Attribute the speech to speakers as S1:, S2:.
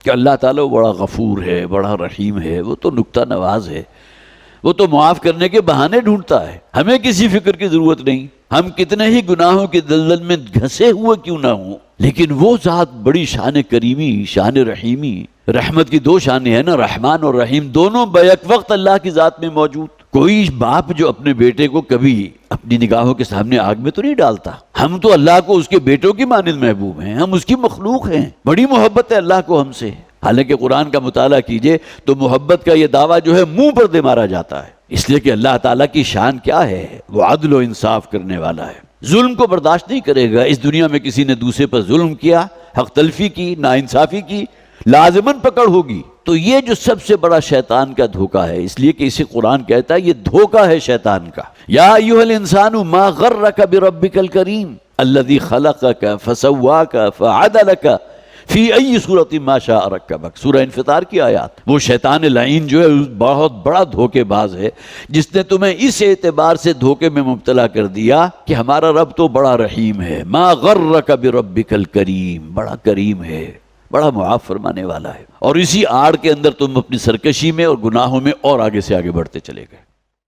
S1: کہ اللہ تعالیٰ بڑا غفور ہے، بڑا رحیم ہے، وہ تو نکتہ نواز ہے، وہ تو معاف کرنے کے بہانے ڈھونڈتا ہے، ہمیں کسی فکر کی ضرورت نہیں، ہم کتنے ہی گناہوں کے دلدل میں گھسے ہوئے کیوں نہ ہوں، لیکن وہ ذات بڑی شان کریمی، شان رحیمی، رحمت کی دو شانیں ہیں نا، رحمان اور رحیم، دونوں بیک وقت اللہ کی ذات میں موجود۔ کوئی باپ جو اپنے بیٹے کو کبھی اپنی نگاہوں کے سامنے آگ میں تو نہیں ڈالتا۔ ہم تو اللہ کو اس کے بیٹوں کی مانند محبوب ہیں، ہم اس کی مخلوق ہیں، بڑی محبت ہے اللہ کو ہم سے۔ حالانکہ قرآن کا مطالعہ کیجئے تو محبت کا یہ دعویٰ جو ہے منہ پر دے مارا جاتا ہے، اس لیے کہ اللہ تعالیٰ کی شان کیا ہے، وہ عدل و انصاف کرنے والا ہے، ظلم کو برداشت نہیں کرے گا۔ اس دنیا میں کسی نے دوسرے پر ظلم کیا، حق تلفی کی، ناانصافی کی، لازماً پکڑ ہوگی۔ تو یہ جو سب سے بڑا شیطان کا دھوکہ ہے، اس لیے کہ اسے قرآن کہتا ہے یہ دھوکہ ہے شیطان کا۔ یا ایھا الانسان ما غرک بربک الکریم الذی خلقک فسواک فعدلک فی ای صورت ما شاء رکبک، سورہ انفطار کی آیات۔ وہ شیطان لعین جو ہے بہت بڑا دھوکے باز ہے، جس نے تمہیں اس اعتبار سے دھوکے میں مبتلا کر دیا کہ ہمارا رب تو بڑا رحیم ہے، ما غرک بربک الکریم، بڑا کریم ہے، بڑا معاف فرمانے والا ہے، اور اسی آڑ کے اندر تم اپنی سرکشی میں اور گناہوں میں اور آگے سے آگے بڑھتے چلے گئے۔